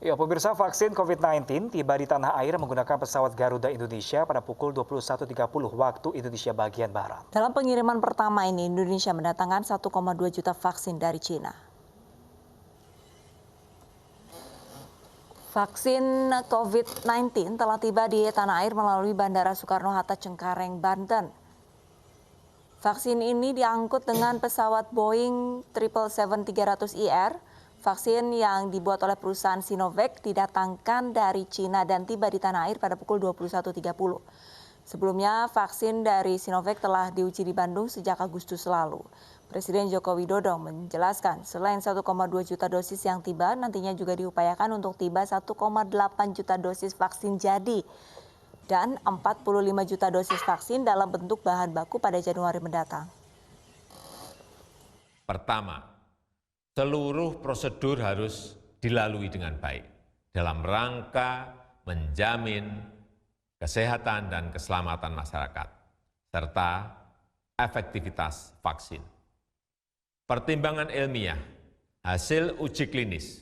Ya, pemirsa, vaksin COVID-19 tiba di tanah air menggunakan pesawat Garuda Indonesia pada pukul 21.30 waktu Indonesia bagian Barat. Dalam pengiriman pertama ini, Indonesia mendatangkan 1,2 juta vaksin dari Cina. Vaksin COVID-19 telah tiba di tanah air melalui Bandara Soekarno-Hatta Cengkareng, Banten. Vaksin ini diangkut dengan pesawat Boeing 777-300ER. Vaksin yang dibuat oleh perusahaan Sinovac didatangkan dari Cina dan tiba di tanah air pada pukul 21.30. Sebelumnya, vaksin dari Sinovac telah diuji di Bandung sejak Agustus lalu. Presiden Joko Widodo menjelaskan selain 1,2 juta dosis yang tiba, nantinya juga diupayakan untuk tiba 1,8 juta dosis vaksin jadi dan 45 juta dosis vaksin dalam bentuk bahan baku pada Januari mendatang. Pertama, seluruh prosedur harus dilalui dengan baik dalam rangka menjamin kesehatan dan keselamatan masyarakat, serta efektivitas vaksin. Pertimbangan ilmiah, hasil uji klinis,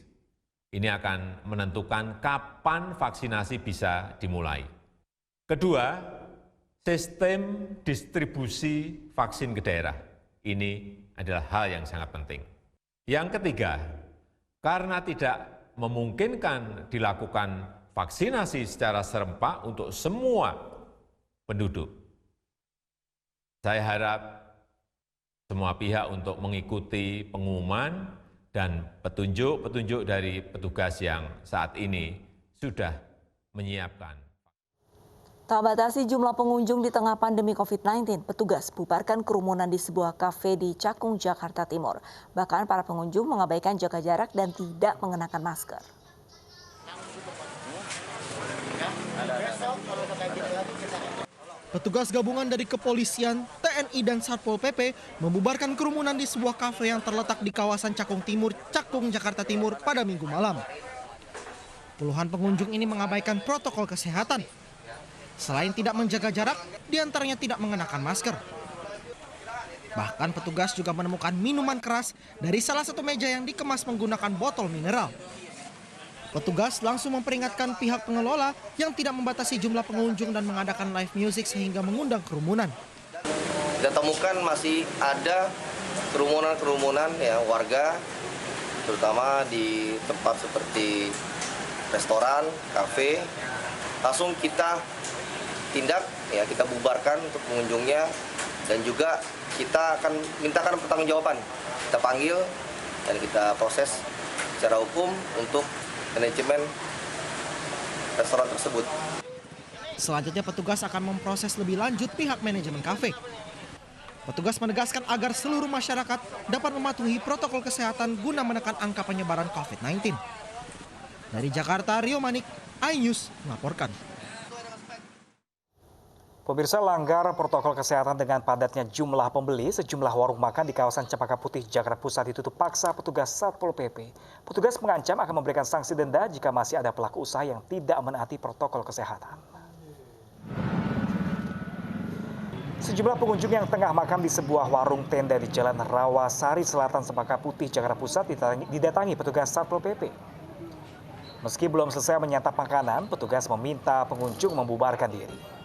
ini akan menentukan kapan vaksinasi bisa dimulai. Kedua, sistem distribusi vaksin ke daerah. Ini adalah hal yang sangat penting. Yang ketiga, karena tidak memungkinkan dilakukan vaksinasi secara serempak untuk semua penduduk, saya harap semua pihak untuk mengikuti pengumuman dan petunjuk-petunjuk dari petugas yang saat ini sudah menyiapkan. Tak batasi jumlah pengunjung di tengah pandemi COVID-19, petugas bubarkan kerumunan di sebuah kafe di Cakung, Jakarta Timur. Bahkan para pengunjung mengabaikan jaga jarak dan tidak mengenakan masker. Petugas gabungan dari kepolisian, TNI, dan Satpol PP membubarkan kerumunan di sebuah kafe yang terletak di kawasan Cakung Timur, Cakung, Jakarta Timur pada Minggu malam. Puluhan pengunjung ini mengabaikan protokol kesehatan. Selain tidak menjaga jarak, diantaranya tidak mengenakan masker. Bahkan petugas juga menemukan minuman keras dari salah satu meja yang dikemas menggunakan botol mineral. Petugas langsung memperingatkan pihak pengelola yang tidak membatasi jumlah pengunjung dan mengadakan live music sehingga mengundang kerumunan. Kita temukan masih ada kerumunan ya warga, terutama di tempat seperti restoran, kafe. Langsung kita tindak, ya kita bubarkan untuk pengunjungnya dan juga kita akan mintakan pertanggungjawaban. Kita panggil dan kita proses secara hukum untuk manajemen restoran tersebut. Selanjutnya petugas akan memproses lebih lanjut pihak manajemen kafe. Petugas menegaskan agar seluruh masyarakat dapat mematuhi protokol kesehatan guna menekan angka penyebaran COVID-19. Dari Jakarta, Rio Manik, iNews melaporkan. Pemirsa, langgar protokol kesehatan dengan padatnya jumlah pembeli, sejumlah warung makan di kawasan Cempaka Putih, Jakarta Pusat ditutup paksa petugas Satpol PP. Petugas mengancam akan memberikan sanksi denda jika masih ada pelaku usaha yang tidak menaati protokol kesehatan. Sejumlah pengunjung yang tengah makan di sebuah warung tenda di Jalan Rawasari Selatan, Cempaka Putih, Jakarta Pusat didatangi petugas Satpol PP. Meski belum selesai menyantap makanan, petugas meminta pengunjung membubarkan diri.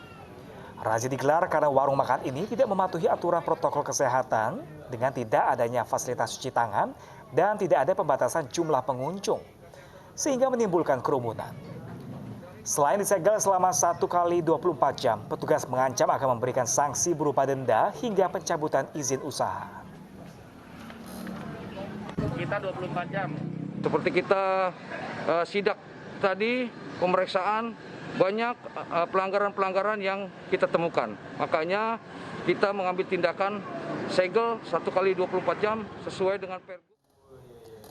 Razia digelar karena warung makan ini tidak mematuhi aturan protokol kesehatan dengan tidak adanya fasilitas cuci tangan dan tidak ada pembatasan jumlah pengunjung, sehingga menimbulkan kerumunan. Selain disegel selama 1 kali 24 jam, petugas mengancam akan memberikan sanksi berupa denda hingga pencabutan izin usaha. Kita 24 jam. Seperti kita sidak tadi, pemeriksaan, banyak pelanggaran-pelanggaran yang kita temukan. Makanya kita mengambil tindakan segel 1 kali 24 jam sesuai dengan Pergub.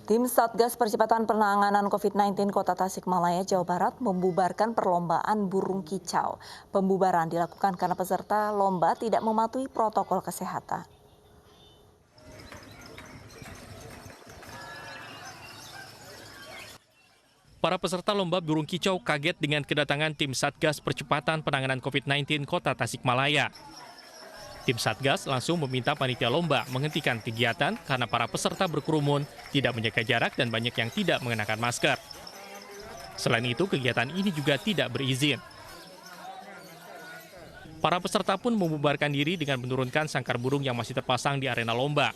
Tim Satgas Percepatan Penanganan COVID-19 Kota Tasikmalaya, Jawa Barat membubarkan perlombaan burung kicau. Pembubaran dilakukan karena peserta lomba tidak mematuhi protokol kesehatan. Para peserta lomba burung kicau kaget dengan kedatangan tim Satgas Percepatan Penanganan COVID-19 Kota Tasikmalaya. Tim Satgas langsung meminta panitia lomba menghentikan kegiatan karena para peserta berkerumun, tidak menjaga jarak dan banyak yang tidak mengenakan masker. Selain itu, kegiatan ini juga tidak berizin. Para peserta pun membubarkan diri dengan menurunkan sangkar burung yang masih terpasang di arena lomba.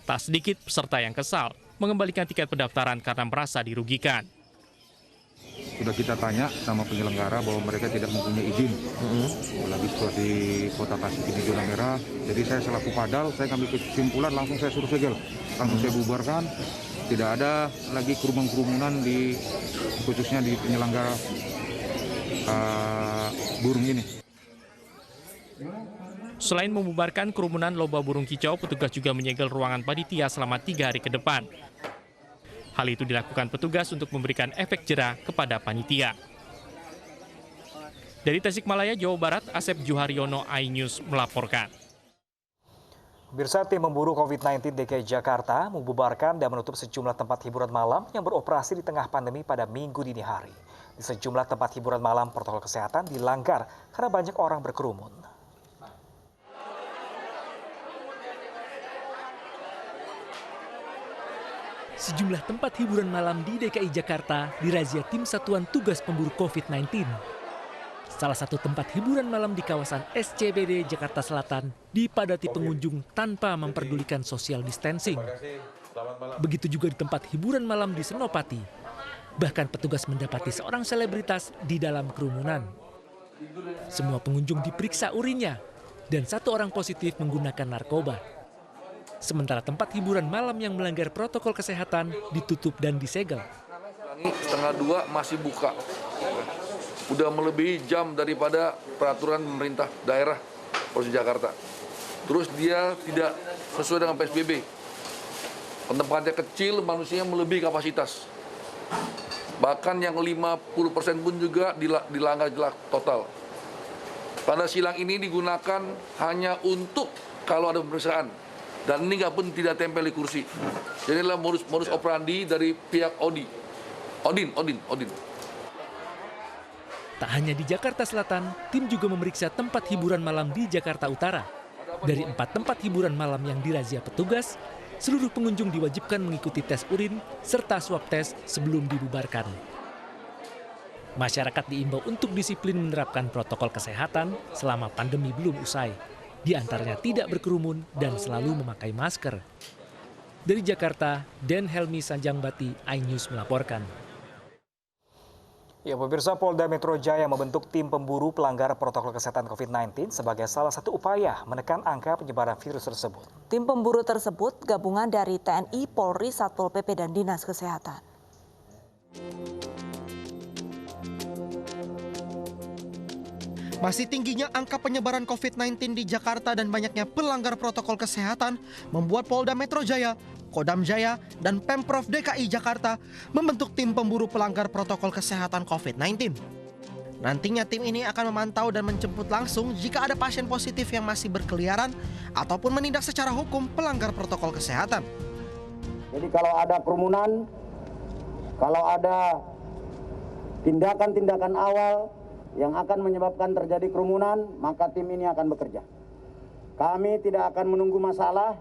Tak sedikit peserta yang kesal mengembalikan tiket pendaftaran karena merasa dirugikan. Sudah kita tanya sama penyelenggara bahwa mereka tidak mempunyai izin. Lagi seperti Kota Tasik ini zona merah. Jadi saya selaku padal, saya ambil kesimpulan langsung saya suruh segel. Langsung saya bubarkan. Tidak ada lagi kerumunan khususnya di penyelenggara burung ini. Selain membubarkan kerumunan lomba burung kicau, petugas juga menyegel ruangan panitia selama 3 hari ke depan. Hal itu dilakukan petugas untuk memberikan efek jera kepada panitia. Dari Tasikmalaya, Jawa Barat, Asep Juharyono, iNews melaporkan. Pemirsa, tim pemburu COVID-19 DKI Jakarta membubarkan dan menutup sejumlah tempat hiburan malam yang beroperasi di tengah pandemi pada Minggu dini hari. Di sejumlah tempat hiburan malam, protokol kesehatan dilanggar karena banyak orang berkerumun. Sejumlah tempat hiburan malam di DKI Jakarta dirazia tim Satuan Tugas Pemburu COVID-19. Salah satu tempat hiburan malam di kawasan SCBD Jakarta Selatan dipadati pengunjung tanpa memperdulikan social distancing. Begitu juga di tempat hiburan malam di Senopati. Bahkan petugas mendapati seorang selebritas di dalam kerumunan. Semua pengunjung diperiksa urinnya dan 1 orang positif menggunakan narkoba. Sementara tempat hiburan malam yang melanggar protokol kesehatan ditutup dan disegel. 1:30 masih buka. Udah melebihi jam daripada peraturan pemerintah daerah Provinsi Jakarta. Terus dia tidak sesuai dengan PSBB. Tempatnya kecil, manusianya melebihi kapasitas. Bahkan yang 50% pun juga dilanggar jelas total. Pada silang ini digunakan hanya untuk kalau ada pemeriksaan. Dan ini nggak pun tidak tempel di kursi. Jadi inilah modus operandi dari pihak Odin. Tak hanya di Jakarta Selatan, tim juga memeriksa tempat hiburan malam di Jakarta Utara. Dari 4 tempat hiburan malam yang dirazia petugas, seluruh pengunjung diwajibkan mengikuti tes urin serta swab tes sebelum dibubarkan. Masyarakat diimbau untuk disiplin menerapkan protokol kesehatan selama pandemi belum usai. Di antaranya tidak berkerumun dan selalu memakai masker. Dari Jakarta, Den Helmi Sanjangbati, iNews melaporkan. Ya, pemirsa, Polda Metro Jaya membentuk tim pemburu pelanggar protokol kesehatan COVID-19 sebagai salah satu upaya menekan angka penyebaran virus tersebut. Tim pemburu tersebut gabungan dari TNI, Polri, Satpol PP, dan Dinas Kesehatan. Masih tingginya angka penyebaran COVID-19 di Jakarta dan banyaknya pelanggar protokol kesehatan membuat Polda Metro Jaya, Kodam Jaya, dan Pemprov DKI Jakarta membentuk tim pemburu pelanggar protokol kesehatan COVID-19. Nantinya tim ini akan memantau dan menjemput langsung jika ada pasien positif yang masih berkeliaran ataupun menindak secara hukum pelanggar protokol kesehatan. Jadi kalau ada kerumunan, kalau ada tindakan-tindakan awal yang akan menyebabkan terjadi kerumunan, maka tim ini akan bekerja. Kami tidak akan menunggu masalah,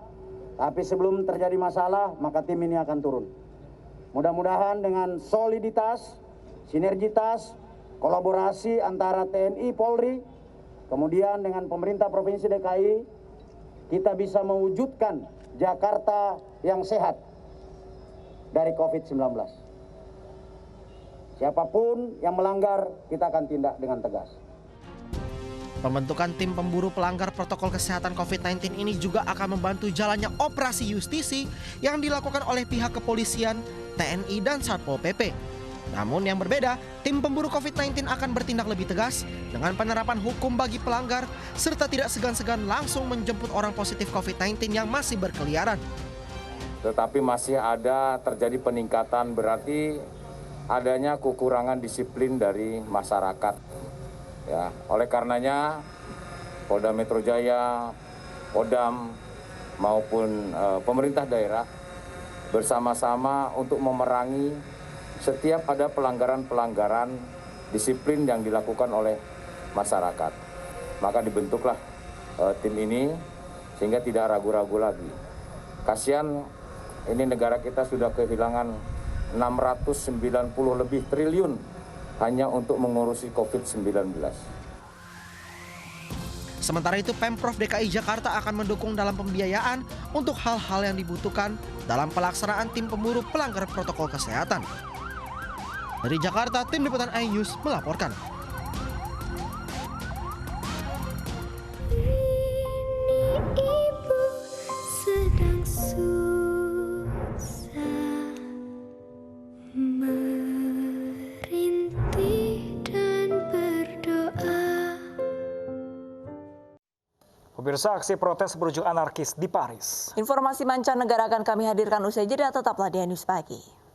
tapi sebelum terjadi masalah, maka tim ini akan turun. Mudah-mudahan dengan soliditas, sinergitas, kolaborasi antara TNI, Polri, kemudian dengan pemerintah Provinsi DKI, kita bisa mewujudkan Jakarta yang sehat dari COVID-19. Siapapun yang melanggar, kita akan tindak dengan tegas. Pembentukan tim pemburu pelanggar protokol kesehatan COVID-19 ini juga akan membantu jalannya operasi justisi yang dilakukan oleh pihak kepolisian, TNI, dan Satpol PP. Namun yang berbeda, tim pemburu COVID-19 akan bertindak lebih tegas dengan penerapan hukum bagi pelanggar serta tidak segan-segan langsung menjemput orang positif COVID-19 yang masih berkeliaran. Tetapi masih ada terjadi peningkatan, berarti adanya kekurangan disiplin dari masyarakat. Ya, oleh karenanya Polda Metro Jaya, Kodam maupun pemerintah daerah bersama-sama untuk memerangi setiap ada pelanggaran-pelanggaran disiplin yang dilakukan oleh masyarakat. Maka dibentuklah tim ini sehingga tidak ragu-ragu lagi. Kasihan ini negara kita sudah kehilangan 690 lebih triliun hanya untuk mengurusi COVID-19. Sementara itu, Pemprov DKI Jakarta akan mendukung dalam pembiayaan untuk hal-hal yang dibutuhkan dalam pelaksanaan tim pemburu pelanggar protokol kesehatan. Dari Jakarta, tim liputan iNews melaporkan. Ibu sedang susah merintih dan berdoa. Pemirsa, aksi protes berujung anarkis di Paris. Informasi mancanegara akan kami hadirkan usai jeda, tetaplah di iNews Pagi.